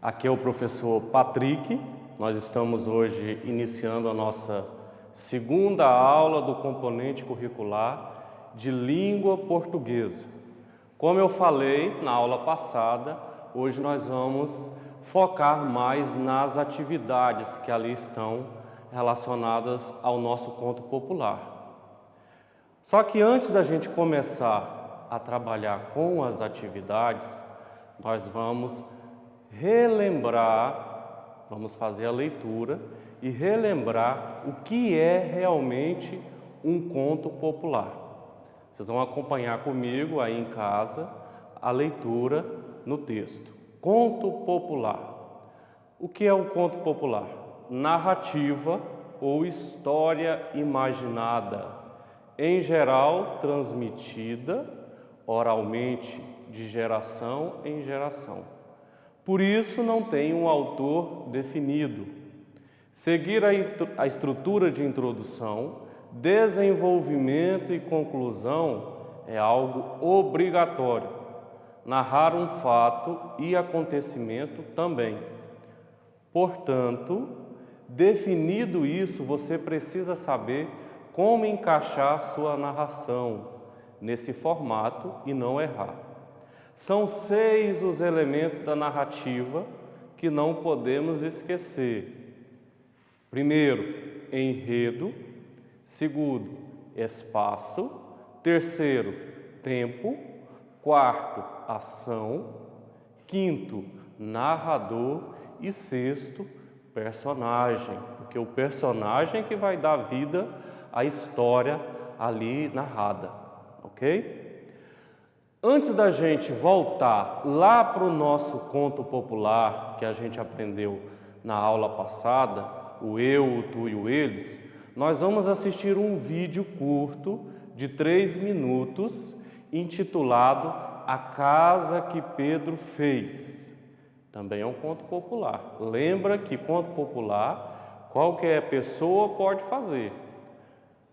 Aqui é o professor Patrick. Nós estamos hoje iniciando a nossa segunda aula do componente curricular de língua portuguesa. Como eu falei na aula passada, hoje nós vamos focar mais nas atividades que ali estão relacionadas ao nosso conto popular. Só que antes da gente começar a trabalhar com as atividades, nós vamos relembrar, vamos fazer a leitura e relembrar o que é realmente um conto popular. Vocês vão acompanhar comigo aí em casa a leitura no texto. Conto popular. O que é um conto popular? Narrativa ou história imaginada, em geral transmitida oralmente de geração em geração. Por isso não tem um autor definido. Seguir a estrutura de introdução, desenvolvimento e conclusão é algo obrigatório. Narrar um fato e acontecimento também. Portanto, definido isso, você precisa saber como encaixar sua narração nesse formato e não errar. São 6 os elementos da narrativa que não podemos esquecer. Primeiro, enredo. Segundo, espaço. Terceiro, tempo. Quarto, ação. Quinto, narrador. E sexto, personagem, porque o personagem é que vai dar vida à história ali narrada, ok? Antes da gente voltar lá para o nosso conto popular que a gente aprendeu na aula passada, o eu, o tu e o eles, nós vamos assistir um vídeo curto de 3 minutos intitulado A Casa que Pedro Fez. Também é um conto popular. Lembra que conto popular qualquer pessoa pode fazer.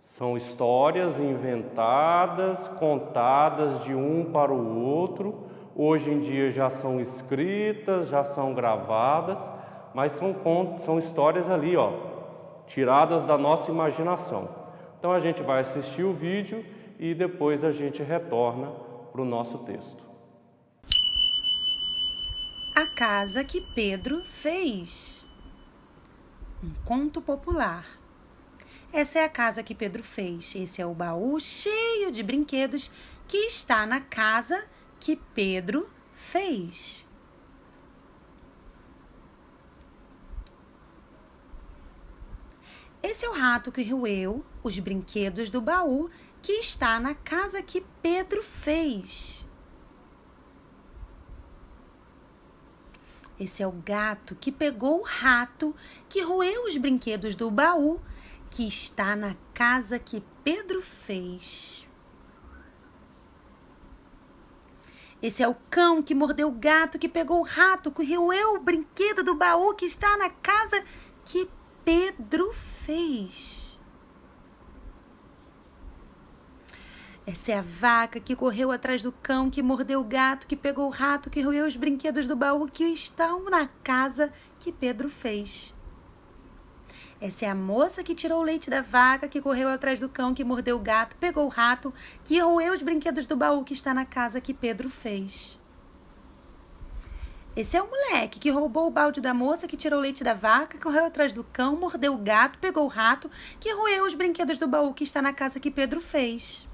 São histórias inventadas, contadas de um para o outro. Hoje em dia já são escritas, já são gravadas, mas são histórias ali, ó, tiradas da nossa imaginação. Então a gente vai assistir o vídeo e depois a gente retorna para o nosso texto. A Casa que Pedro Fez. Um conto popular. Essa é a casa que Pedro fez. Esse é o baú cheio de brinquedos que está na casa que Pedro fez. Esse é o rato que roeu os brinquedos do baú que está na casa que Pedro fez. Esse é o gato que pegou o rato que roeu os brinquedos do baú que está na casa que Pedro fez. Esse é o cão que mordeu o gato que pegou o rato que roeu o brinquedo do baú que está na casa que Pedro fez. Essa é a vaca que correu atrás do cão que mordeu o gato que pegou o rato que roeu os brinquedos do baú que estão na casa que Pedro fez. Essa é a moça que tirou o leite da vaca que correu atrás do cão que mordeu o gato, pegou o rato que roeu os brinquedos do baú que está na casa que Pedro fez. Esse é o moleque que roubou o balde da moça que tirou o leite da vaca, correu atrás do cão, mordeu o gato, pegou o rato que roeu os brinquedos do baú que está na casa que Pedro fez.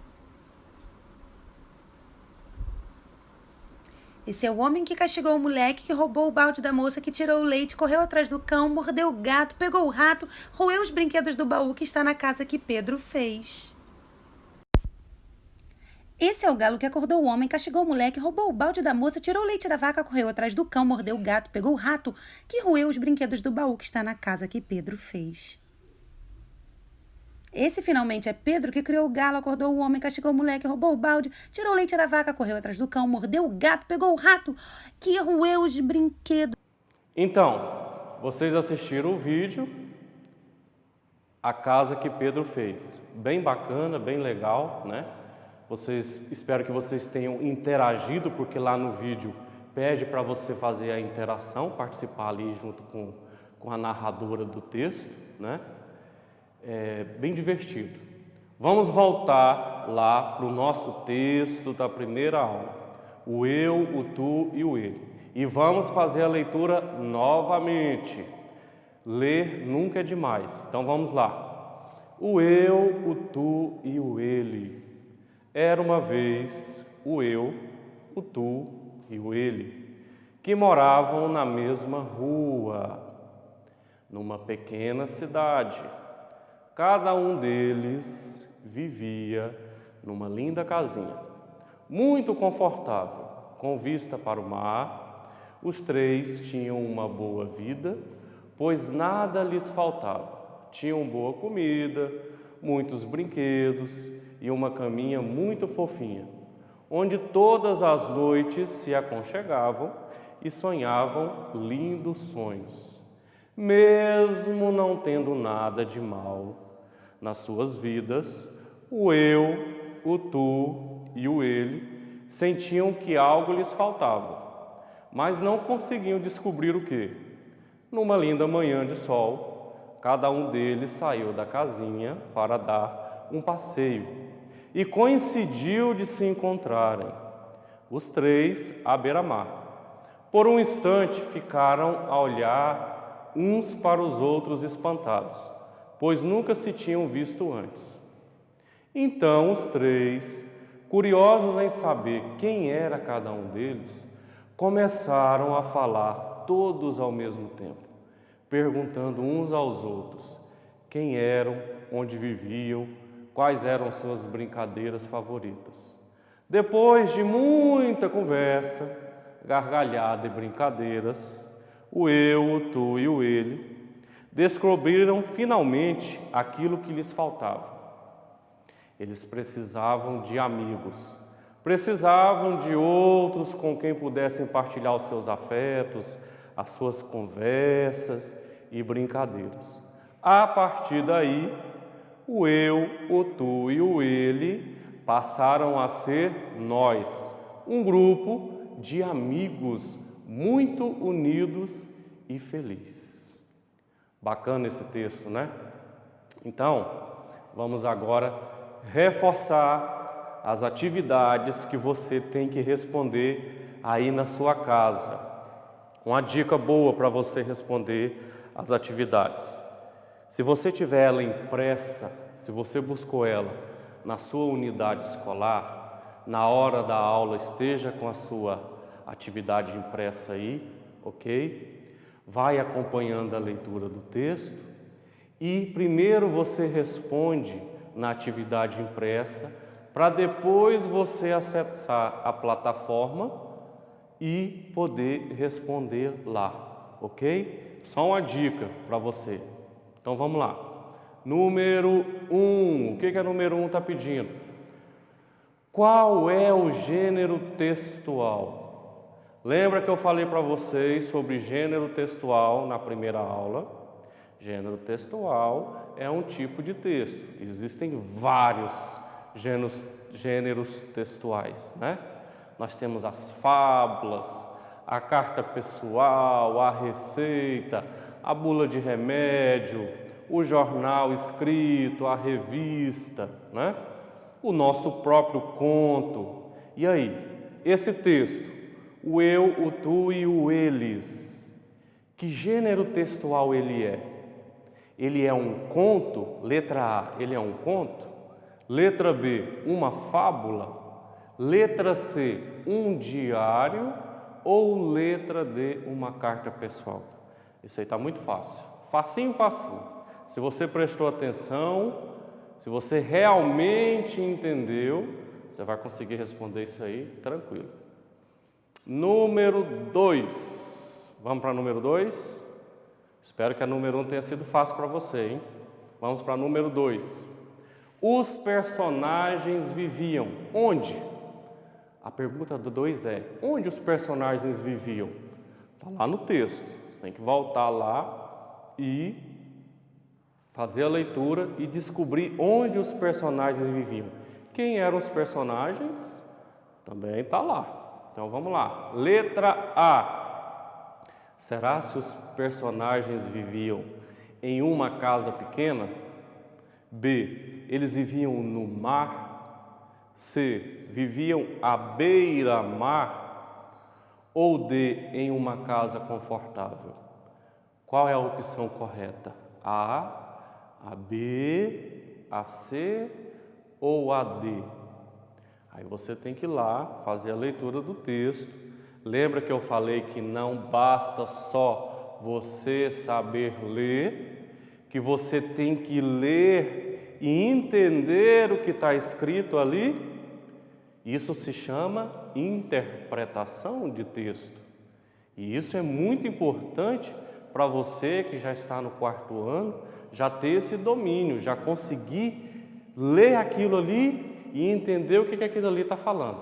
Esse é o homem que castigou o moleque que roubou o balde da moça que tirou o leite, correu atrás do cão, mordeu o gato, pegou o rato, roeu os brinquedos do baú que está na casa que Pedro fez. Esse é o galo que acordou o homem, castigou o moleque, roubou o balde da moça, tirou o leite da vaca, correu atrás do cão, mordeu o gato, pegou o rato, que roeu os brinquedos do baú que está na casa que Pedro fez. Esse finalmente é Pedro que criou o galo, acordou o homem, castigou o moleque, roubou o balde, tirou o leite da vaca, correu atrás do cão, mordeu o gato, pegou o rato, que roeu os brinquedos. Então, vocês assistiram o vídeo A Casa que Pedro Fez. Bem bacana, bem legal, né? Espero que vocês tenham interagido, porque lá no vídeo pede para você fazer a interação, participar ali junto com a narradora do texto, né? É bem divertido. Vamos voltar lá para o nosso texto da primeira aula, o eu, o tu e o ele. E vamos fazer a leitura novamente. Ler nunca é demais. Então vamos lá. O eu, o tu e o ele. Era uma vez o eu, o tu e o ele, que moravam na mesma rua, numa pequena cidade. Cada um deles vivia numa linda casinha, muito confortável, com vista para o mar. Os três tinham uma boa vida, pois nada lhes faltava. Tinham boa comida, muitos brinquedos e uma caminha muito fofinha, onde todas as noites se aconchegavam e sonhavam lindos sonhos. Mesmo não tendo nada de mal nas suas vidas, o eu, o tu e o ele sentiam que algo lhes faltava, mas não conseguiam descobrir o quê. Numa linda manhã de sol, cada um deles saiu da casinha para dar um passeio e coincidiu de se encontrarem, os três à beira-mar. Por um instante ficaram a olhar uns para os outros espantados, pois nunca se tinham visto antes. Então os três, curiosos em saber quem era cada um deles, começaram a falar todos ao mesmo tempo, perguntando uns aos outros quem eram, onde viviam, quais eram suas brincadeiras favoritas. Depois de muita conversa, gargalhada e brincadeiras, o eu, o tu e o ele descobriram finalmente aquilo que lhes faltava. Eles precisavam de amigos, precisavam de outros com quem pudessem partilhar os seus afetos, as suas conversas e brincadeiras. A partir daí, o eu, o tu e o ele passaram a ser nós, um grupo de amigos muito unidos e felizes. Bacana esse texto, né? Então, vamos agora reforçar as atividades que você tem que responder aí na sua casa. Uma dica boa para você responder as atividades. Se você tiver ela impressa, se você buscou ela na sua unidade escolar, na hora da aula esteja com a sua atividade impressa aí, ok? Vai acompanhando a leitura do texto e primeiro você responde na atividade impressa para depois você acessar a plataforma e poder responder lá, ok? Só uma dica para você. Então vamos lá. Número 1. O que a número 1 está pedindo? Qual é o gênero textual? Lembra que eu falei para vocês sobre gênero textual na primeira aula? Gênero textual é um tipo de texto. Existem vários gêneros textuais, né? Nós temos as fábulas, a carta pessoal, a receita, a bula de remédio, o jornal escrito, a revista, né? O nosso próprio conto. E aí, esse texto, o eu, o tu e o eles, que gênero textual ele é? Ele é um conto? Letra A, ele é um conto? Letra B, uma fábula? Letra C, um diário? Ou letra D, uma carta pessoal? Isso aí está muito fácil. Facinho, facinho. Se você prestou atenção, se você realmente entendeu, você vai conseguir responder isso aí tranquilo. Número 2. Vamos para número 2? Espero que a número 1 tenha sido fácil para você, hein? Vamos para número 2. Os personagens viviam onde? A pergunta do 2 é: onde os personagens viviam? Está lá no texto. Você tem que voltar lá e fazer a leitura e descobrir onde os personagens viviam. Quem eram os personagens? Também está lá. Então vamos lá. Letra A. Será se os personagens viviam em uma casa pequena? B. Eles viviam no mar? C. Viviam à beira-mar? Ou D. Em uma casa confortável? Qual é a opção correta? A B, a C ou a D? Aí você tem que ir lá fazer a leitura do texto. Lembra que eu falei que não basta só você saber ler, que você tem que ler e entender o que está escrito ali? Isso se chama interpretação de texto. E isso é muito importante para você que já está no 4º ano, já ter esse domínio, já conseguir ler aquilo ali e entender o que aquilo ali está falando.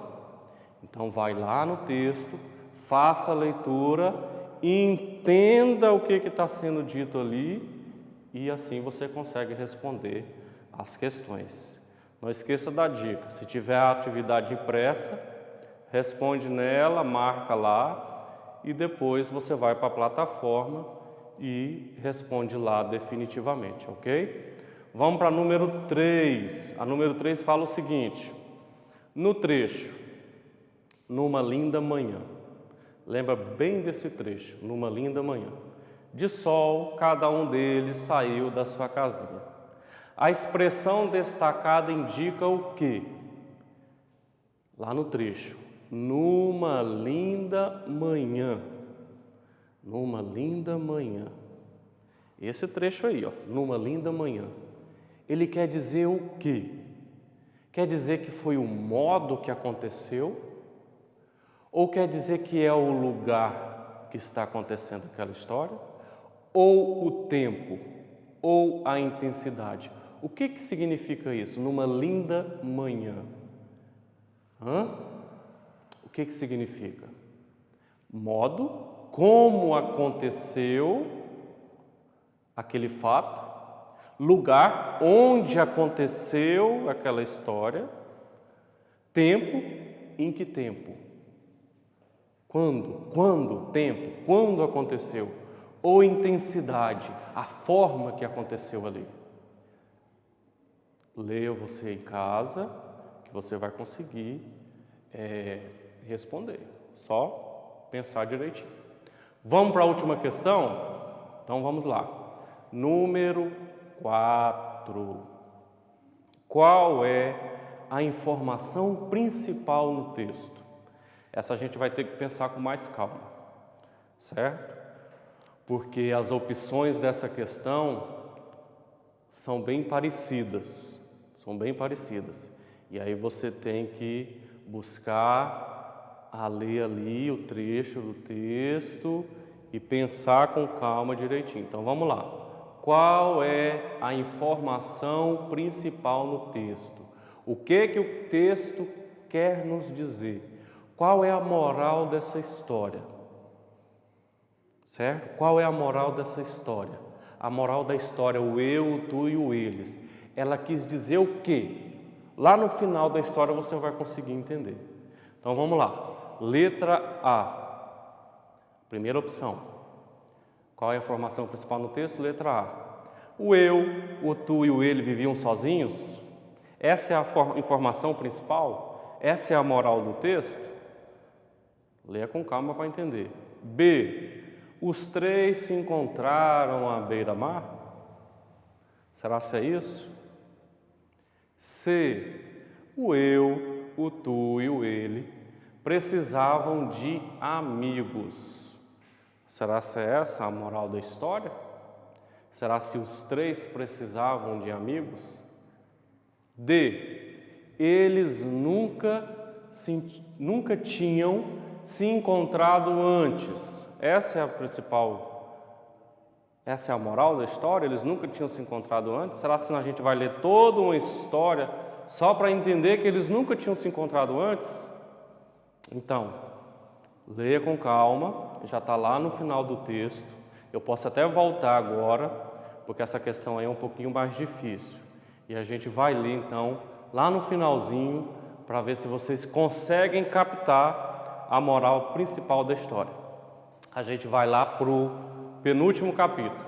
Então vai lá no texto, faça a leitura, entenda o que está sendo dito ali e assim você consegue responder as questões. Não esqueça da dica, se tiver a atividade impressa, responde nela, marca lá e depois você vai para a plataforma e responde lá definitivamente, ok? Vamos para a número 3. A número 3 fala o seguinte: no trecho, numa linda manhã. Lembra bem desse trecho, numa linda manhã. De sol, cada um deles saiu da sua casinha. A expressão destacada indica o quê? Lá no trecho, numa linda manhã. Numa linda manhã. Esse trecho aí, ó, numa linda manhã. Ele quer dizer o quê? Quer dizer que foi o modo que aconteceu? Ou quer dizer que é o lugar que está acontecendo aquela história? Ou o tempo? Ou a intensidade? O que significa isso? Numa linda manhã. O que significa? Modo, como aconteceu aquele fato, lugar onde aconteceu aquela história, tempo, em que tempo? Quando, tempo, quando aconteceu? Ou intensidade, a forma que aconteceu ali. Leia você em casa, que você vai conseguir responder. Só pensar direitinho. Vamos para a última questão? Então vamos lá. Número 4. Qual é a informação principal no texto? Essa a gente vai ter que pensar com mais calma, certo? Porque as opções dessa questão são bem parecidas, E aí você tem que buscar a ler ali o trecho do texto e pensar com calma direitinho. Então vamos lá. Qual é a informação principal no texto? O que o texto quer nos dizer? Qual é a moral dessa história? Certo? Qual é a moral dessa história? A moral da história, o eu, o tu e o eles. Ela quis dizer o quê? Lá no final da história você vai conseguir entender. Então vamos lá. Letra A. Primeira opção. Qual é a informação principal no texto? Letra A. O eu, o tu e o ele viviam sozinhos? Essa é a informação principal? Essa é a moral do texto? Leia com calma para entender. B. Os três se encontraram à beira-mar? Será que é isso? C. O eu, o tu e o ele precisavam de amigos. Será que é essa a moral da história? Será se os três precisavam de amigos? D. Eles nunca tinham se encontrado antes. Essa é a moral da história? Eles nunca tinham se encontrado antes? Será que a gente vai ler toda uma história só para entender que eles nunca tinham se encontrado antes? Então, leia com calma, já está lá no final do texto. Eu posso até voltar agora, porque essa questão aí é um pouquinho mais difícil. E a gente vai ler então, lá no finalzinho, para ver se vocês conseguem captar a moral principal da história. A gente vai lá para o penúltimo capítulo.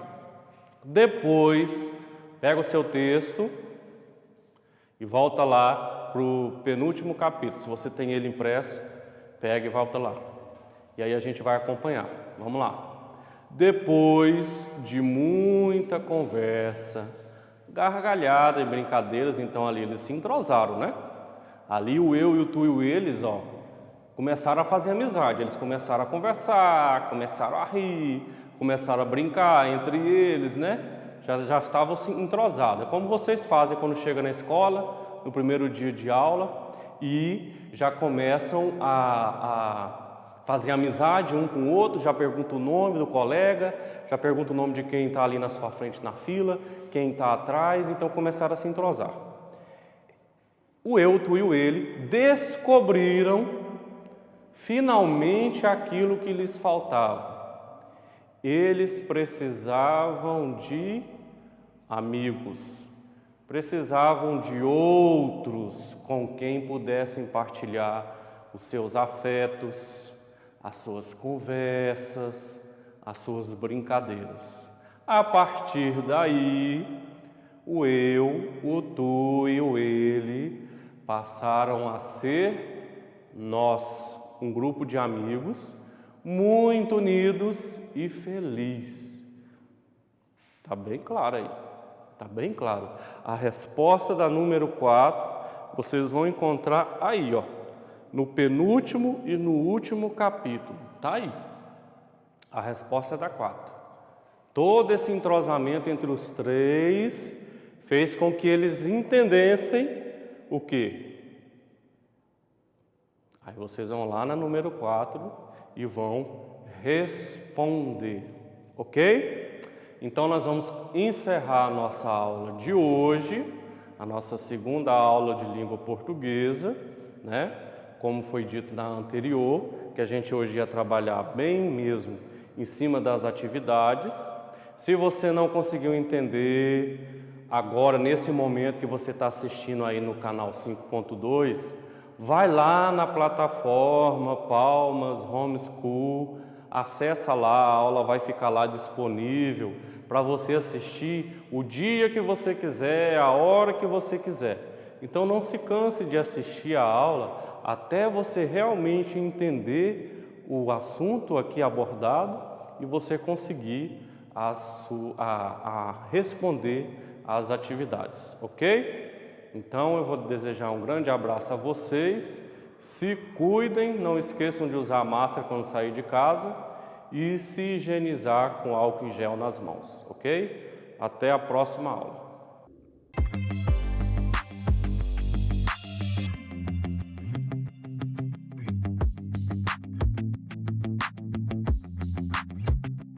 Depois, pega o seu texto e volta lá para o penúltimo capítulo. Se você tem ele impresso, pega e volta lá. E aí a gente vai acompanhar. Vamos lá. Depois de muita conversa, gargalhada e brincadeiras, então ali eles se entrosaram, né? Ali o eu e o tu e o eles, ó, começaram a fazer amizade. Eles começaram a conversar, começaram a rir, começaram a brincar entre eles, né? Já estavam se entrosados. É como vocês fazem quando chegam na escola, no primeiro dia de aula, e já começam a fazer amizade um com o outro, já pergunta o nome do colega, já pergunta o nome de quem está ali na sua frente na fila, quem está atrás, então começaram a se entrosar. O eu, tu e o ele descobriram finalmente aquilo que lhes faltava. Eles precisavam de amigos, precisavam de outros com quem pudessem partilhar os seus afetos, as suas conversas, as suas brincadeiras. A partir daí, o eu, o tu e o ele passaram a ser nós, um grupo de amigos muito unidos e felizes. Está bem claro aí, está bem claro. A resposta da número 4, vocês vão encontrar aí, ó, no penúltimo e no último capítulo, tá aí. A resposta é da 4. Todo esse entrosamento entre os três fez com que eles entendessem o quê? Aí vocês vão lá na número 4 e vão responder, ok? Então nós vamos encerrar a nossa aula de hoje, a nossa segunda aula de língua portuguesa, né? Como foi dito na anterior, que a gente hoje ia trabalhar bem mesmo em cima das atividades. Se você não conseguiu entender agora, nesse momento que você está assistindo aí no canal 5.2, vai lá na plataforma Palmas Homeschool, acessa lá, a aula vai ficar lá disponível para você assistir o dia que você quiser, a hora que você quiser. Então não se canse de assistir a aula até você realmente entender o assunto aqui abordado e você conseguir responder às atividades, ok? Então eu vou desejar um grande abraço a vocês, se cuidem, não esqueçam de usar máscara quando sair de casa e se higienizar com álcool em gel nas mãos, ok? Até a próxima aula.